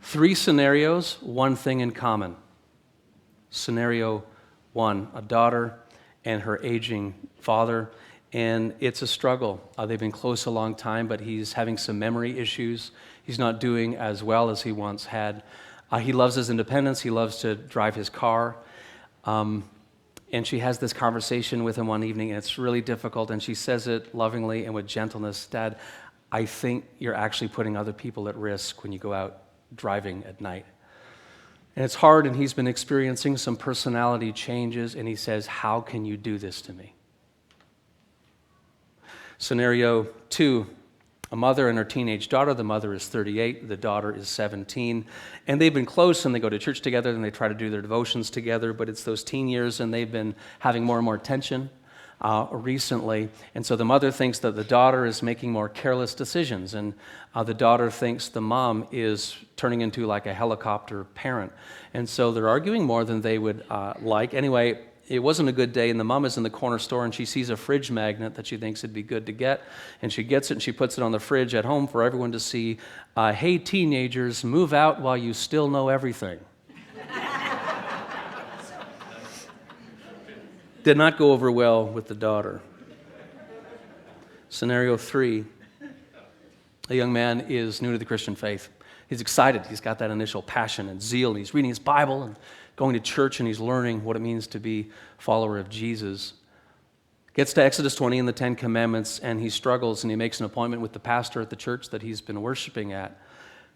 3 scenarios, one thing in common. Scenario 1, a daughter and her aging father, and it's a struggle. They've been close a long time, but he's having some memory issues. He's not doing as well as he once had. He loves his independence. He loves to drive his car. And she has this conversation with him one evening, and it's really difficult, and she says it lovingly and with gentleness. Dad, I think you're actually putting other people at risk when you go out driving at night. And it's hard, and he's been experiencing some personality changes, and he says, how can you do this to me? Scenario 2, a mother and her teenage daughter. The mother is 38, the daughter is 17, and they've been close, and they go to church together, and they try to do their devotions together, but it's those teen years, and they've been having more and more tension recently, and so the mother thinks that the daughter is making more careless decisions, and the daughter thinks the mom is turning into like a helicopter parent, and so they're arguing more than they would like. Anyway, it wasn't a good day, and the mom is in the corner store, and she sees a fridge magnet that she thinks would be good to get, and she gets it, and she puts it on the fridge at home for everyone to see. Hey, teenagers, move out while you still know everything. Did not go over well with the daughter. Scenario 3, a young man is new to the Christian faith. He's excited. He's got that initial passion and zeal, and he's reading his Bible and going to church, and he's learning what it means to be a follower of Jesus. Gets to Exodus 20 and the 10 Commandments, and he struggles, and he makes an appointment with the pastor at the church that he's been worshiping at.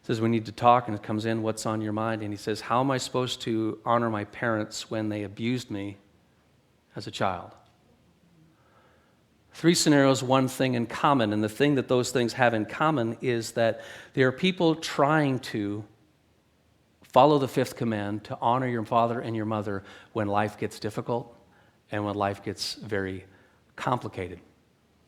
Says, we need to talk, and it comes in, what's on your mind? And he says, how am I supposed to honor my parents when they abused me as a child? 3 scenarios, one thing in common, and the thing that those things have in common is that there are people trying to follow the 5th command to honor your father and your mother when life gets difficult and when life gets very complicated.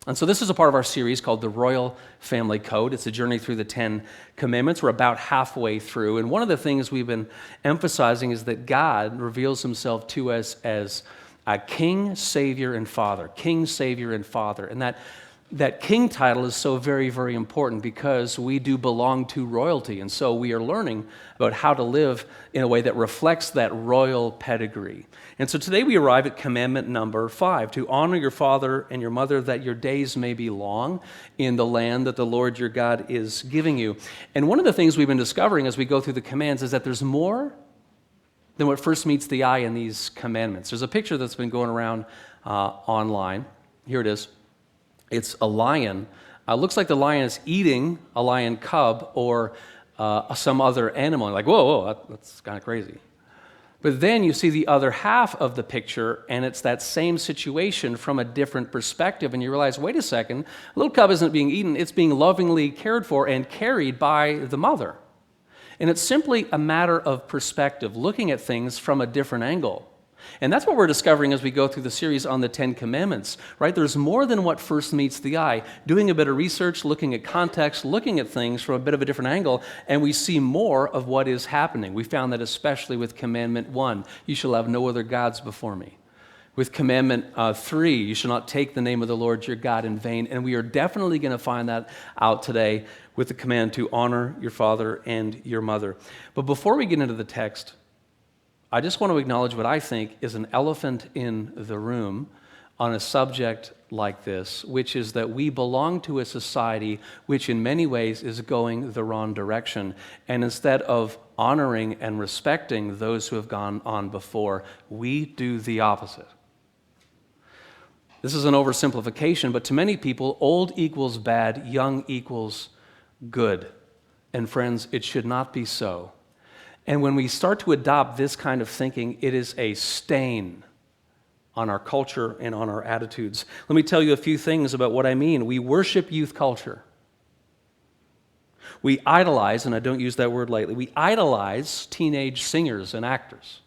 And so this is a part of our series called The Royal Family Code. It's a journey through the 10 Commandments. We're about halfway through. And one of the things we've been emphasizing is that God reveals himself to us as a King, Savior, and Father. King, Savior, and Father. And that King title is so very, very important because we do belong to royalty. And so we are learning about how to live in a way that reflects that royal pedigree. And so today we arrive at commandment number 5, to honor your father and your mother that your days may be long in the land that the Lord your God is giving you. And one of the things we've been discovering as we go through the commands is that there's more than what first meets the eye in these commandments. There's a picture that's been going around online. Here it is. It's a lion. Looks like the lion is eating a lion cub or some other animal. You're like, whoa, that's kind of crazy. But then you see the other half of the picture, and it's that same situation from a different perspective, and you realize, wait a second, a little cub isn't being eaten, it's being lovingly cared for and carried by the mother. And it's simply a matter of perspective, looking at things from a different angle. And that's what we're discovering as we go through the series on the 10 Commandments, right? There's more than what first meets the eye. Doing a bit of research, looking at context, looking at things from a bit of a different angle, and we see more of what is happening. We found that especially with Commandment 1, you shall have no other gods before me. With Commandment 3, you shall not take the name of the Lord your God in vain. And we are definitely going to find that out today with the command to honor your father and your mother. But before we get into the text, I just want to acknowledge what I think is an elephant in the room on a subject like this, which is that we belong to a society which in many ways is going the wrong direction. And instead of honoring and respecting those who have gone on before, we do the opposite. This is an oversimplification, but to many people, old equals bad, young equals good. And friends, it should not be so. And when we start to adopt this kind of thinking, it is a stain on our culture and on our attitudes. Let me tell you a few things about what I mean. We worship youth culture. We idolize, and I don't use that word lightly, we idolize teenage singers and actors.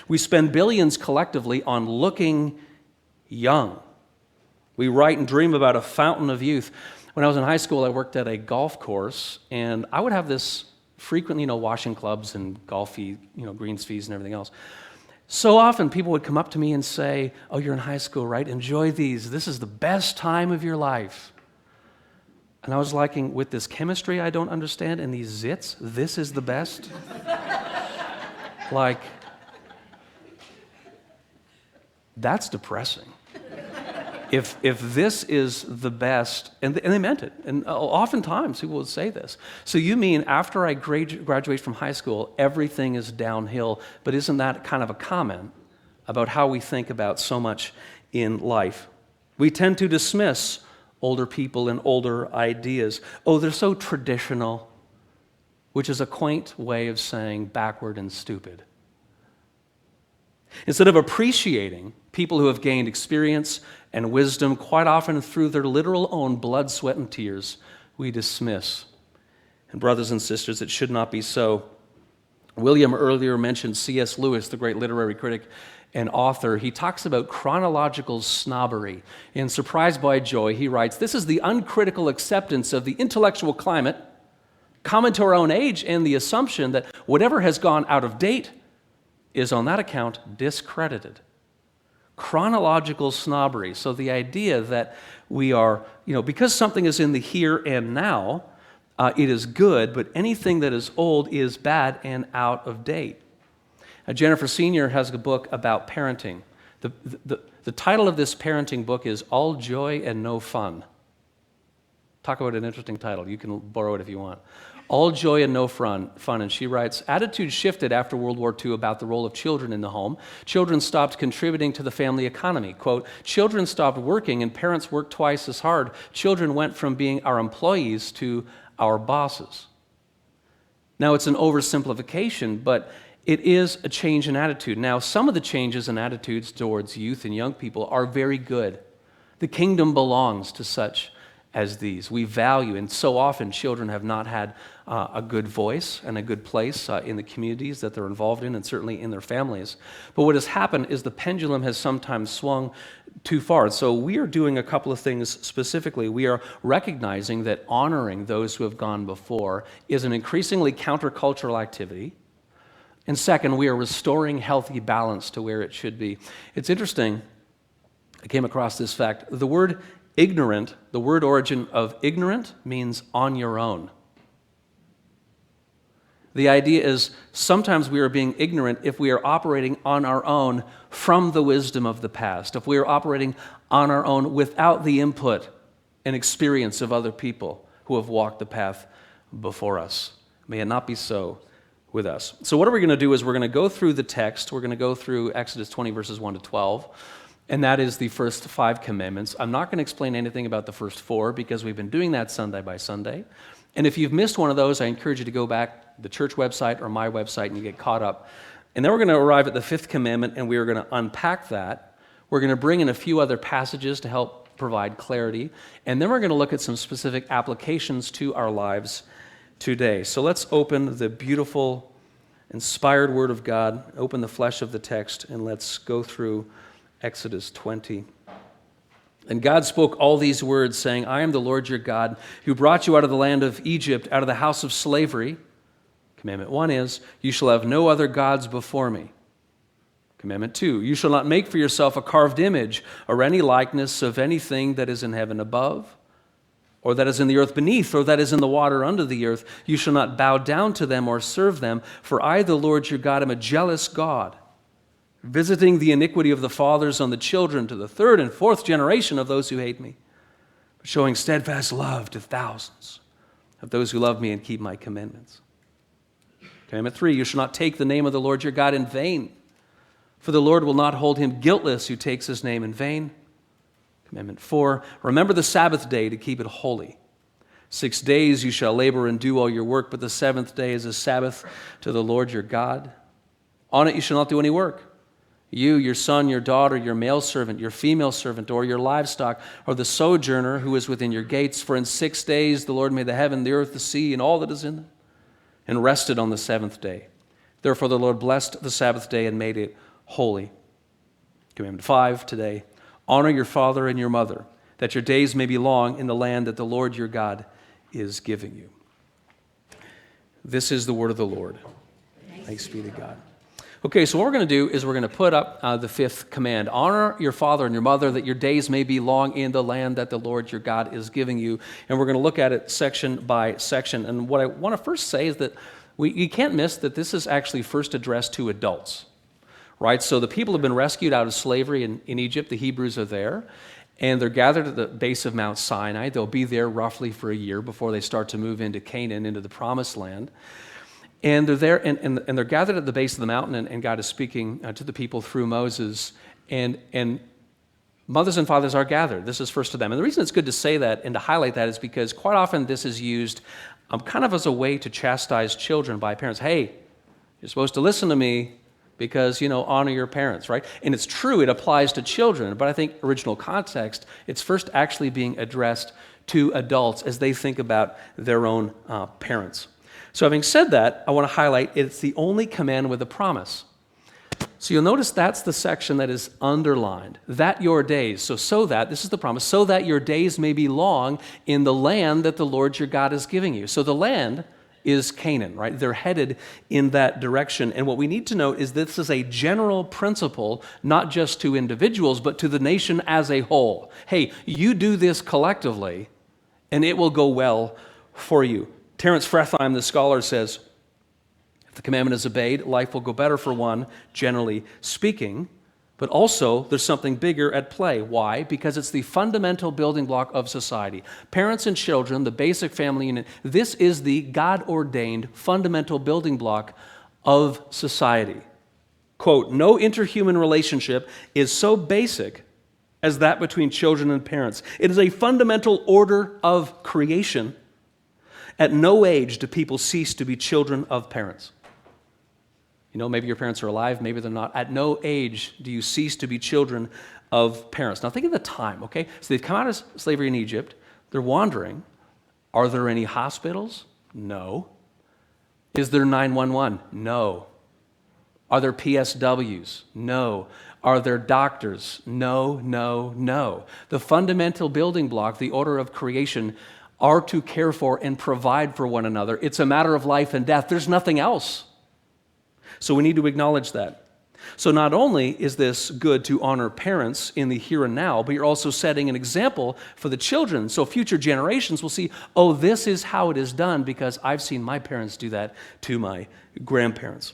We spend billions collectively on looking young. We write and dream about a fountain of youth. When I was in high school, I worked at a golf course, and I would have this frequently, washing clubs and golf fee, greens fees and everything else. So often people would come up to me and say, oh, you're in high school, right? Enjoy these. This is the best time of your life. And I was liking, with this chemistry I don't understand and these zits, this is the best? Like, that's depressing. If this is the best, and they meant it, and oftentimes people would say this. So you mean after I graduate from high school, everything is downhill, but isn't that kind of a comment about how we think about so much in life? We tend to dismiss older people and older ideas. Oh, they're so traditional, which is a quaint way of saying backward and stupid. Instead of appreciating people who have gained experience and wisdom, quite often through their literal own blood, sweat, and tears, we dismiss. And brothers and sisters, it should not be so. William earlier mentioned C.S. Lewis, the great literary critic and author. He talks about chronological snobbery. In Surprised by Joy, he writes, "This is the uncritical acceptance of the intellectual climate, common to our own age, and the assumption that whatever has gone out of date is on that account discredited." Chronological snobbery. So the idea that we are, because something is in the here and now, it is good, but anything that is old is bad and out of date. Jennifer Senior has a book about parenting. The title of this parenting book is All Joy and No Fun. Talk about an interesting title. You can borrow it if you want. All Joy and No Fun. And she writes, attitudes shifted after World War II about the role of children in the home. Children stopped contributing to the family economy. Quote, children stopped working and parents worked twice as hard. Children went from being our employees to our bosses. Now, it's an oversimplification, but it is a change in attitude. Now, some of the changes in attitudes towards youth and young people are very good. The kingdom belongs to such as these. We value, and so often children have not had a good voice and a good place in the communities that they're involved in, and certainly in their families. But what has happened is the pendulum has sometimes swung too far. So we are doing a couple of things specifically. We are recognizing that honoring those who have gone before is an increasingly countercultural activity. And second, we are restoring healthy balance to where it should be. It's interesting, I came across this fact. The word ignorant, the word origin of ignorant means on your own. The idea is sometimes we are being ignorant if we are operating on our own from the wisdom of the past, if we are operating on our own without the input and experience of other people who have walked the path before us. May it not be so with us. So what are we going to do is we're going to go through the text. We're going to go through Exodus 20, verses 1 to 12. And that is the first 5 commandments. I'm not going to explain anything about the first 4 because we've been doing that Sunday by Sunday. And if you've missed one of those, I encourage you to go back to the church website or my website and you get caught up. And then we're going to arrive at the 5th commandment and we are going to unpack that. We're going to bring in a few other passages to help provide clarity. And then we're going to look at some specific applications to our lives today. So let's open the beautiful, inspired Word of God, open the flesh of the text, and let's go through Exodus 20. And God spoke all these words, saying, I am the Lord your God, who brought you out of the land of Egypt, out of the house of slavery. Commandment 1 is, you shall have no other gods before me. Commandment 2, you shall not make for yourself a carved image or any likeness of anything that is in heaven above, or that is in the earth beneath, or that is in the water under the earth. You shall not bow down to them or serve them, for I, the Lord your God, am a jealous God, visiting the iniquity of the fathers on the children to the 3rd and 4th generation of those who hate me, but showing steadfast love to thousands of those who love me and keep my commandments. Commandment 3, you shall not take the name of the Lord your God in vain, for the Lord will not hold him guiltless who takes his name in vain. Commandment 4, remember the Sabbath day to keep it holy. 6 days you shall labor and do all your work, but the 7th day is a Sabbath to the Lord your God. On it you shall not do any work. You, your son, your daughter, your male servant, your female servant, or your livestock, or the sojourner who is within your gates. For in 6 days the Lord made the heaven, the earth, the sea, and all that is in them, and rested on the 7th day. Therefore the Lord blessed the Sabbath day and made it holy. Commandment 5 today, honor your father and your mother, that your days may be long in the land that the Lord your God is giving you. This is the word of the Lord. Thanks be to God. Okay, so what we're going to do is we're going to put up the fifth command. Honor your father and your mother, that your days may be long in the land that the Lord your God is giving you. And we're going to look at it section by section. And what I want to first say is that you can't miss that this is actually first addressed to adults, right? So the people have been rescued out of slavery in Egypt. The Hebrews are there. And they're gathered at the base of Mount Sinai. They'll be there roughly for a year before they start to move into Canaan, into the Promised Land. And they're there, and they're gathered at the base of the mountain, and God is speaking to the people through Moses. And mothers and fathers are gathered. This is first to them. And the reason it's good to say that and to highlight that is because quite often this is used kind of as a way to chastise children by parents. Hey, you're supposed to listen to me because, honor your parents, right? And it's true, it applies to children, but I think original context, it's first actually being addressed to adults as they think about their own parents. So having said that, I want to highlight it's the only command with a promise. So you'll notice that's the section that is underlined. That your days, so that, this is the promise, so that your days may be long in the land that the Lord your God is giving you. So the land is Canaan, right? They're headed in that direction. And what we need to note is this is a general principle, not just to individuals, but to the nation as a whole. Hey, you do this collectively, and it will go well for you. Terence Fretheim, the scholar, says, if the commandment is obeyed, life will go better for one, generally speaking. But also, there's something bigger at play. Why? Because it's the fundamental building block of society. Parents and children, the basic family unit, this is the God-ordained fundamental building block of society. Quote, no interhuman relationship is so basic as that between children and parents. It is a fundamental order of creation. At no age do people cease to be children of parents. Maybe your parents are alive, maybe they're not. At no age do you cease to be children of parents. Now think of the time, okay? So they've come out of slavery in Egypt. They're wandering. Are there any hospitals? No. Is there 911? No. Are there PSWs? No. Are there doctors? No, no, no. The fundamental building block, the order of creation, are to care for and provide for one another. It's a matter of life and death. There's nothing else. So we need to acknowledge that. So not only is this good to honor parents in the here and now, but you're also setting an example for the children. So future generations will see, oh, this is how it is done because I've seen my parents do that to my grandparents.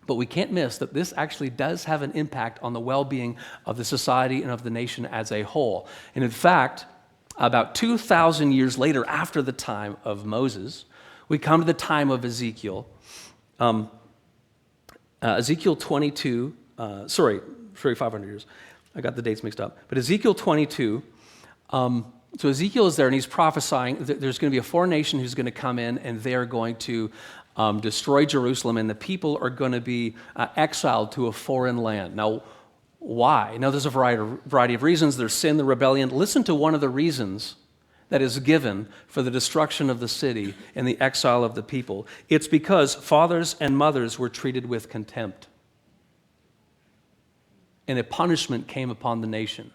But we can't miss that this actually does have an impact on the well-being of the society and of the nation as a whole. And in fact, about 2,000 years later, after the time of Moses, we come to the time of Ezekiel. Ezekiel 22, 500 years. I got the dates mixed up. But Ezekiel 22, so Ezekiel is there and he's prophesying that there's going to be a foreign nation who's going to come in and they're going to destroy Jerusalem and the people are going to be exiled to a foreign land. Now, why? Now, there's a variety of reasons. There's sin, the rebellion. Listen to one of the reasons that is given for the destruction of the city and the exile of the people. It's because fathers and mothers were treated with contempt. And a punishment came upon the nation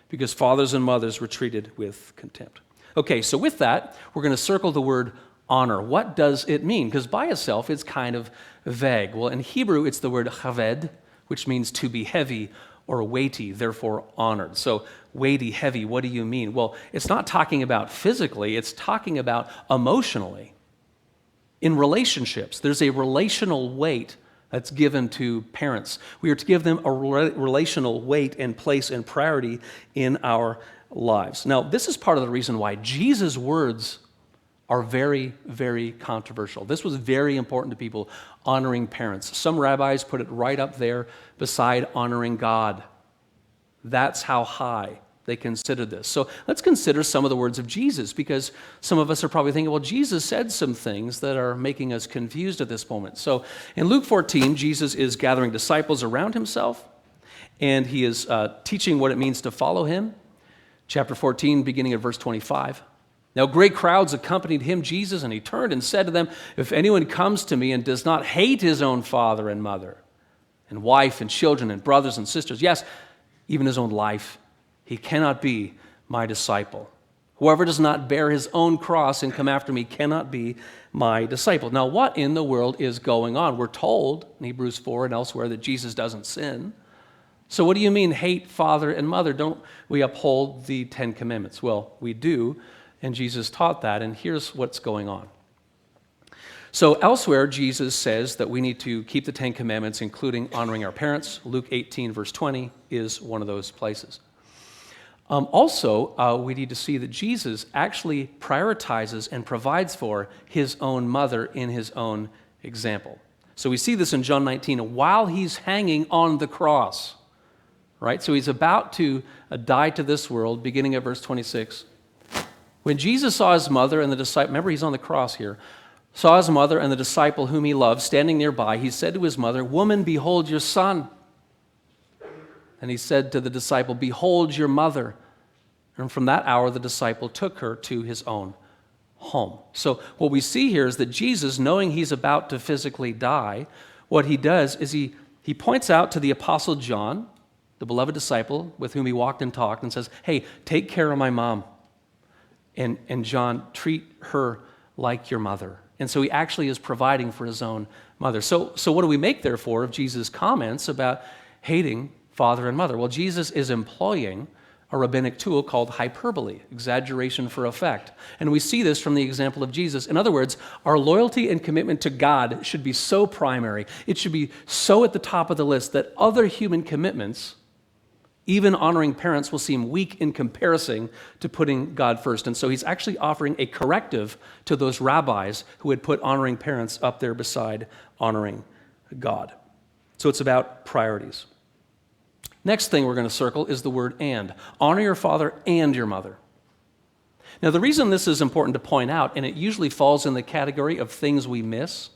because fathers and mothers were treated with contempt. Okay, so with that, we're going to circle the word honor. What does it mean? Because by itself, it's kind of vague. Well, in Hebrew, it's the word chaved, which means to be heavy or weighty, therefore honored. So weighty, heavy, what do you mean? Well, it's not talking about physically, it's talking about emotionally. In relationships, there's a relational weight that's given to parents. We are to give them a relational weight and place and priority in our lives. Now, this is part of the reason why Jesus' words are very, very controversial. This was very important to people, honoring parents. Some rabbis put it right up there beside honoring God. That's how high they considered this. So let's consider some of the words of Jesus, because some of us are probably thinking, well, Jesus said some things that are making us confused at this moment. So in Luke 14, Jesus is gathering disciples around himself, and he is teaching what it means to follow him. Chapter 14, beginning at verse 25. Now great crowds accompanied him, Jesus, and he turned and said to them, if anyone comes to me and does not hate his own father and mother, and wife and children and brothers and sisters, yes, even his own life, he cannot be my disciple. Whoever does not bear his own cross and come after me cannot be my disciple. Now, what in the world is going on? We're told in Hebrews 4 and elsewhere that Jesus doesn't sin. So what do you mean, hate father and mother? Don't we uphold the 10 commandments? Well, we do, and Jesus taught that, and here's what's going on. So elsewhere, Jesus says that we need to keep the 10 commandments, including honoring our parents. Luke 18, verse 20 is one of those places. Also, we need to see that Jesus actually prioritizes and provides for his own mother in his own example. So we see this in John 19 while he's hanging on the cross, right? So he's about to die to this world, beginning at verse 26. When Jesus saw his mother and the disciple, remember he's on the cross here, saw his mother and the disciple whom he loved standing nearby, he said to his mother, "Woman, behold your son." And he said to the disciple, "Behold your mother." And from that hour, the disciple took her to his own home. So what we see here is that Jesus, knowing he's about to physically die, what he does is he points out to the Apostle John, the beloved disciple with whom he walked and talked, and says, "Hey, take care of my mom. And John, treat her like your mother." And so he actually is providing for his own mother. So what do we make, therefore, of Jesus' comments about hating father and mother? Well, Jesus is employing a rabbinic tool called hyperbole, exaggeration for effect. And we see this from the example of Jesus. In other words, our loyalty and commitment to God should be so primary, it should be so at the top of the list that other human commitments, even honoring parents, will seem weak in comparison to putting God first. And so he's actually offering a corrective to those rabbis who had put honoring parents up there beside honoring God. So it's about priorities. Next thing we're going to circle is the word and. Honor your father and your mother. Now, the reason this is important to point out, and it usually falls in the category of things we miss,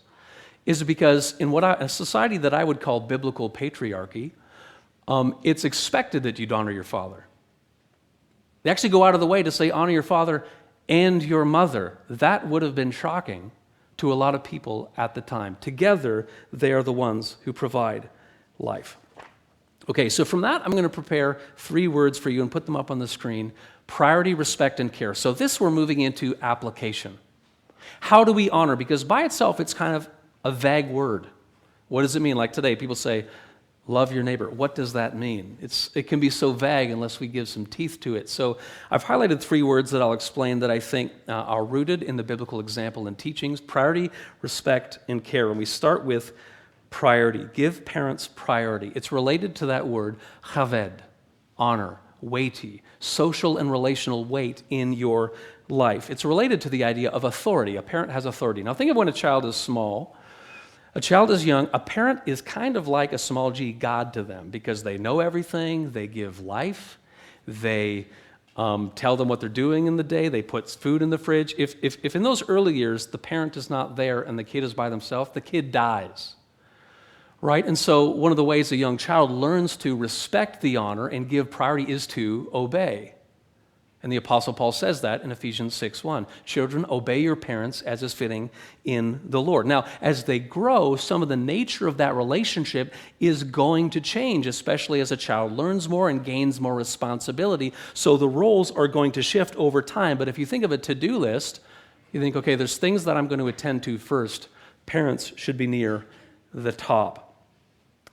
is because in a society that I would call biblical patriarchy, it's expected that you'd honor your father. They actually go out of the way to say, honor your father and your mother. That would have been shocking to a lot of people at the time. Together, they are the ones who provide life. Okay, so from that, I'm going to prepare 3 words for you and put them up on the screen. Priority, respect, and care. So this we're moving into application. How do we honor? Because by itself, it's kind of a vague word. What does it mean? Like today, people say, love your neighbor. What does that mean? It can be so vague unless we give some teeth to it. So I've highlighted 3 words that I'll explain that I think are rooted in the biblical example and teachings: priority, respect, and care. And we start with priority. Give parents priority. It's related to that word, chaved, honor, weighty, social and relational weight in your life. It's related to the idea of authority. A parent has authority. Now think of when a child is small. A child is young. A parent is kind of like a small g God to them because they know everything. They give life. They tell them what they're doing in the day. They put food in the fridge. If in those early years the parent is not there and the kid is by themselves, the kid dies. Right? And so one of the ways a young child learns to respect the honor and give priority is to obey. And the Apostle Paul says that in Ephesians 6:1. Children, obey your parents as is fitting in the Lord. Now, as they grow, some of the nature of that relationship is going to change, especially as a child learns more and gains more responsibility. So the roles are going to shift over time. But if you think of a to-do list, you think, okay, there's things that I'm going to attend to first. Parents should be near the top.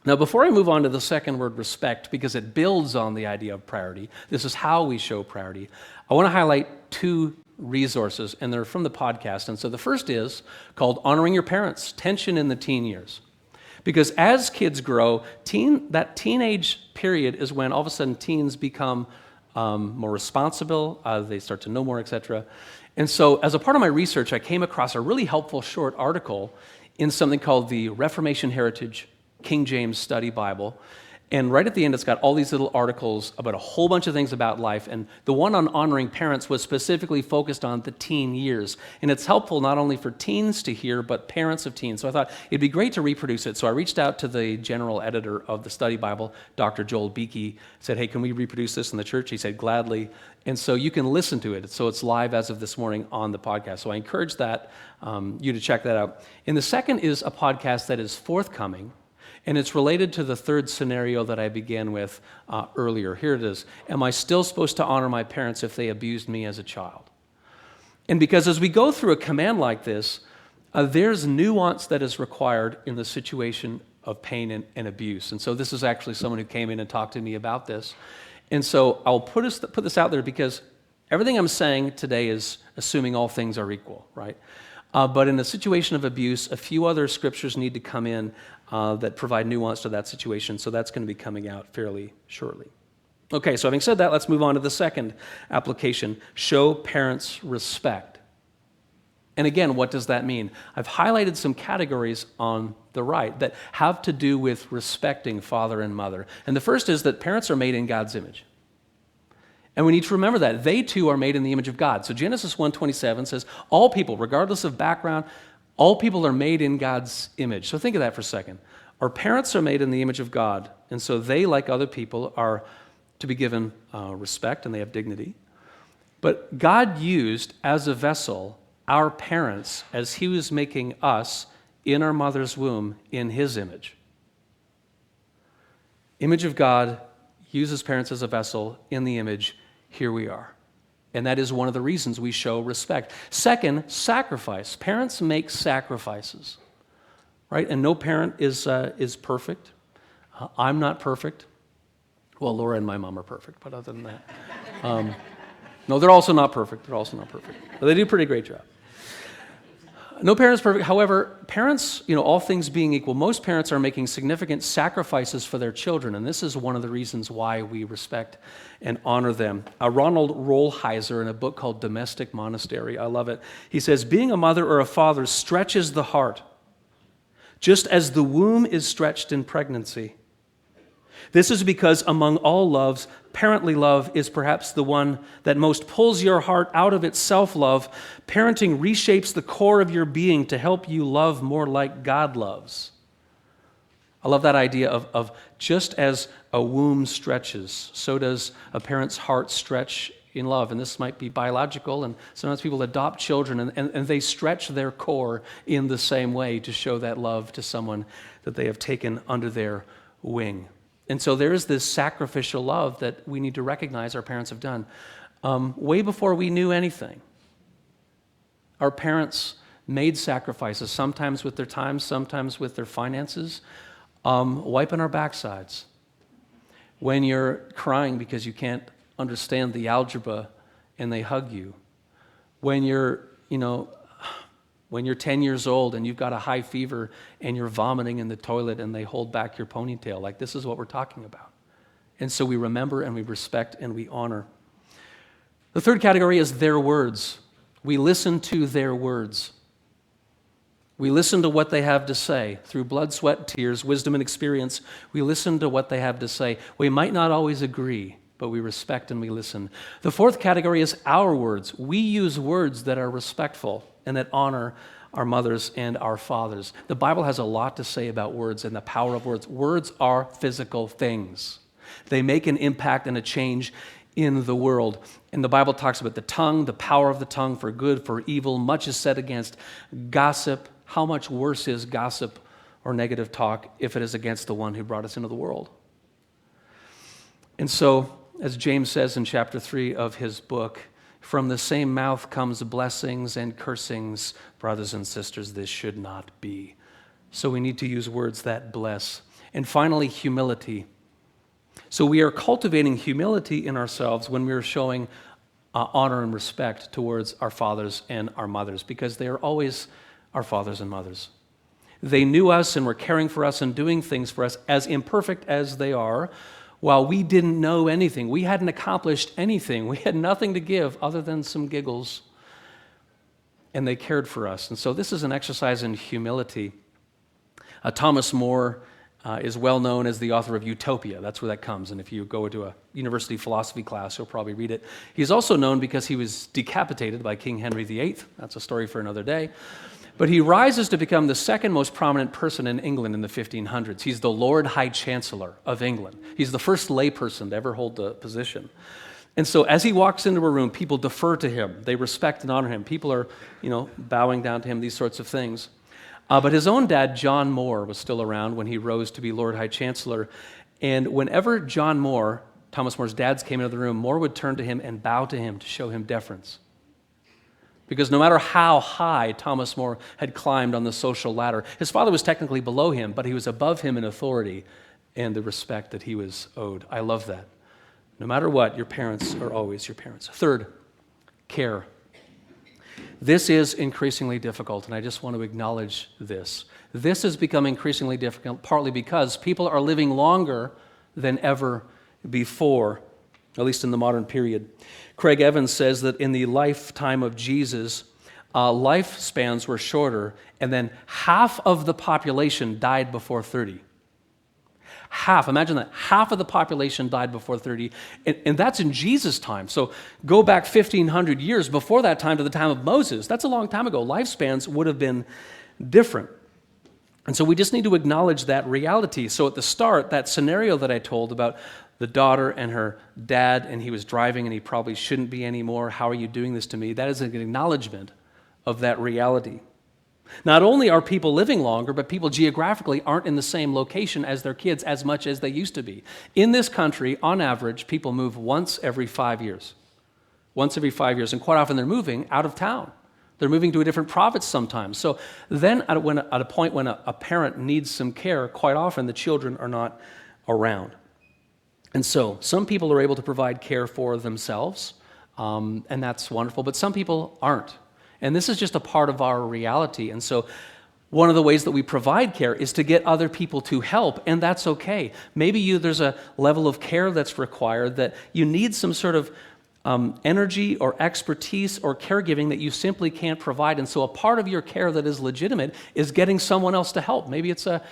Now, before I move on to the second word, respect, because it builds on the idea of priority, this is how we show priority, I want to highlight 2 resources, and they're from the podcast. And so the first is called Honoring Your Parents, Tension in the Teen Years. Because as kids grow, that teenage period is when all of a sudden teens become more responsible, they start to know more, etc. And so as a part of my research, I came across a really helpful short article in something called the Reformation Heritage King James Study Bible. And right at the end, it's got all these little articles about a whole bunch of things about life. And the one on honoring parents was specifically focused on the teen years. And it's helpful not only for teens to hear, but parents of teens. So I thought it'd be great to reproduce it. So I reached out to the general editor of the study Bible, Dr. Joel Beakey, said, hey, can we reproduce this in the church? He said, gladly. And so you can listen to it. So it's live as of this morning on the podcast. So I encourage you to check that out. And the second is a podcast that is forthcoming. And it's related to the third scenario that I began with earlier. Here it is. Am I still supposed to honor my parents if they abused me as a child? And because as we go through a command like this, there's nuance that is required in the situation of pain and abuse. And so this is actually someone who came in and talked to me about this. And so I'll put this out there because everything I'm saying today is assuming all things are equal, right? But in a situation of abuse, a few other scriptures need to come in that provide nuance to that situation. So that's going to be coming out fairly shortly. Okay, so having said that, let's move on to the second application. Show parents respect. And again, what does that mean? I've highlighted some categories on the right that have to do with respecting father and mother. And the first is that parents are made in God's image. And we need to remember that. They too are made in the image of God. So Genesis 1:27 says, all people, regardless of background, all people are made in God's image. So think of that for a second. Our parents are made in the image of God, and so they, like other people, are to be given respect and they have dignity. But God used as a vessel our parents as he was making us in our mother's womb in his image. Image of God uses parents as a vessel in the image. Here we are. And that is one of the reasons we show respect. Second, sacrifice. Parents make sacrifices, right? And no parent is perfect. I'm not perfect. Well, Laura and my mom are perfect, but other than that. No, they're also not perfect. They're also not perfect. But they do a pretty great job. No parent's perfect. However, parents, all things being equal, most parents are making significant sacrifices for their children, and this is one of the reasons why we respect and honor them. Ronald Rolheiser, in a book called Domestic Monastery, I love it, he says, being a mother or a father stretches the heart, just as the womb is stretched in pregnancy. This is because among all loves, parently love is perhaps the one that most pulls your heart out of its self-love. Parenting reshapes the core of your being to help you love more like God loves. I love that idea of just as a womb stretches, so does a parent's heart stretch in love. And this might be biological, and sometimes people adopt children and they stretch their core in the same way to show that love to someone that they have taken under their wing. And so there is this sacrificial love that we need to recognize our parents have done. Way before we knew anything, our parents made sacrifices, sometimes with their time, sometimes with their finances, wiping our backsides. When you're crying because you can't understand the algebra and they hug you. When you're 10 years old and you've got a high fever and you're vomiting in the toilet and they hold back your ponytail. Like, this is what we're talking about. And so we remember and we respect and we honor. The third category is their words. We listen to their words. We listen to what they have to say. Through blood, sweat, tears, wisdom, and experience, we listen to what they have to say. We might not always agree, but we respect and we listen. The fourth category is our words. We use words that are respectful and that honor our mothers and our fathers. The Bible has a lot to say about words and the power of words. Words are physical things. They make an impact and a change in the world. And the Bible talks about the tongue, the power of the tongue for good, for evil. Much is said against gossip. How much worse is gossip or negative talk if it is against the one who brought us into the world? And so, as James says in chapter 3 of his book, from the same mouth comes blessings and cursings. Brothers and sisters, this should not be. So we need to use words that bless. And finally, humility. So we are cultivating humility in ourselves when we are showing honor and respect towards our fathers and our mothers, because they are always our fathers and mothers. They knew us and were caring for us and doing things for us, as imperfect as they are, while we didn't know anything. We hadn't accomplished anything. We had nothing to give other than some giggles. And they cared for us. And so this is an exercise in humility. Thomas More is well known as the author of Utopia. That's where that comes. And if you go to a university philosophy class, you'll probably read it. He's also known because he was decapitated by King Henry VIII. That's a story for another day. But he rises to become the second most prominent person in England in the 1500s. He's the Lord High Chancellor of England. He's the first layperson to ever hold the position. And so as he walks into a room, people defer to him. They respect and honor him. People are, bowing down to him, these sorts of things. But his own dad, John Moore, was still around when he rose to be Lord High Chancellor. And whenever John Moore, Thomas More's dad, came into the room, Moore would turn to him and bow to him to show him deference. Because no matter how high Thomas More had climbed on the social ladder, his father was technically below him, but he was above him in authority and the respect that he was owed. I love that. No matter what, your parents are always your parents. Third, care. This is increasingly difficult, and I just want to acknowledge this. This has become increasingly difficult, partly because people are living longer than ever before, at least in the modern period. Craig Evans says that in the lifetime of Jesus, lifespans were shorter, and then half of the population died before 30. Half, imagine that, half of the population died before 30, and that's in Jesus' time. So go back 1,500 years before that time to the time of Moses. That's a long time ago. Lifespans would have been different. And so we just need to acknowledge that reality. So at the start, that scenario that I told about the daughter and her dad, and he was driving and he probably shouldn't be anymore, how are you doing this to me? That is an acknowledgement of that reality. Not only are people living longer, but people geographically aren't in the same location as their kids as much as they used to be. In this country, on average, people move once every 5 years. Once every 5 years, and quite often they're moving out of town. They're moving to a different province sometimes. So then at a point when a parent needs some care, quite often the children are not around. And so some people are able to provide care for themselves, and that's wonderful, but some people aren't. And this is just a part of our reality. And so one of the ways that we provide care is to get other people to help, and that's okay. Maybe there's a level of care that's required that you need some sort of energy or expertise or caregiving that you simply can't provide. And so a part of your care that is legitimate is getting someone else to help. Maybe it's a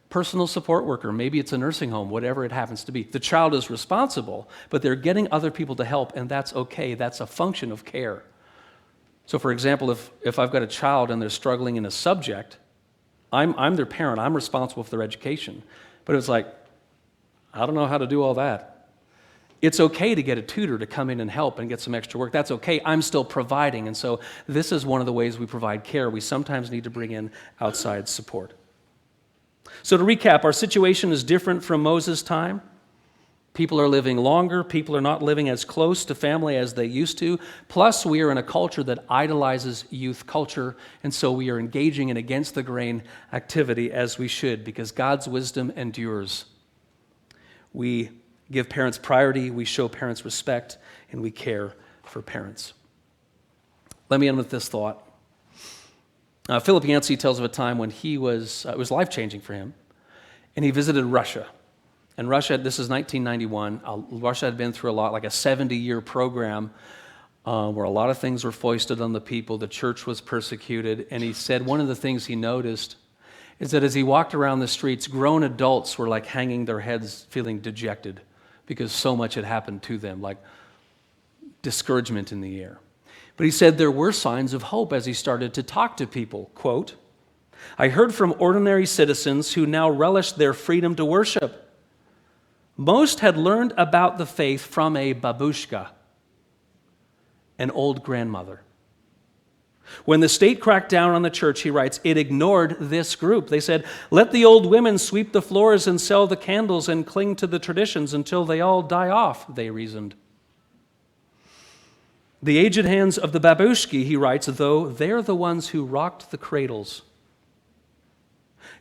personal support worker, maybe it's a nursing home, whatever it happens to be. The child is responsible, but they're getting other people to help, and that's okay. That's a function of care. So for example, if I've got a child and they're struggling in a subject, I'm their parent, I'm responsible for their education. But it's like, I don't know how to do all that. It's okay to get a tutor to come in and help and get some extra work. That's okay. I'm still providing. And so this is one of the ways we provide care. We sometimes need to bring in outside support. So to recap, our situation is different from Moses' time. People are living longer. People are not living as close to family as they used to. Plus, we are in a culture that idolizes youth culture, and so we are engaging in against-the-grain activity as we should, because God's wisdom endures. We give parents priority, we show parents respect, and we care for parents. Let me end with this thought. Philip Yancey tells of a time when it was life-changing for him, and he visited Russia. And Russia, this is 1991, Russia had been through a lot, like a 70-year program where a lot of things were foisted on the people. The church was persecuted. And he said one of the things he noticed is that as he walked around the streets, grown adults were like hanging their heads, feeling dejected because so much had happened to them, like discouragement in the air. But he said there were signs of hope as he started to talk to people. Quote, "I heard from ordinary citizens who now relished their freedom to worship. Most had learned about the faith from a babushka, an old grandmother. When the state cracked down on the church," he writes, "it ignored this group. They said, 'Let the old women sweep the floors and sell the candles and cling to the traditions until they all die off,' they reasoned. The aged hands of the babushki," he writes, "though, they're the ones who rocked the cradles.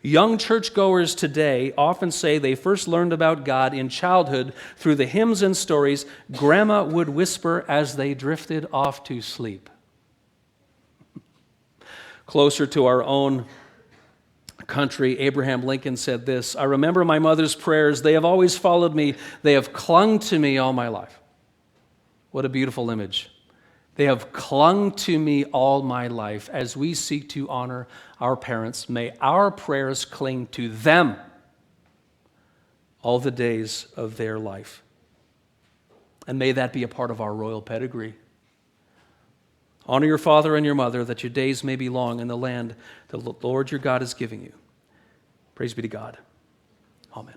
Young churchgoers today often say they first learned about God in childhood through the hymns and stories Grandma would whisper as they drifted off to sleep." Closer to our own country, Abraham Lincoln said this, "I remember my mother's prayers. They have always followed me. They have clung to me all my life." What a beautiful image. They have clung to me all my life. As we seek to honor our parents, may our prayers cling to them all the days of their life. And may that be a part of our royal pedigree. Honor your father and your mother, that your days may be long in the land the Lord your God is giving you. Praise be to God. Amen.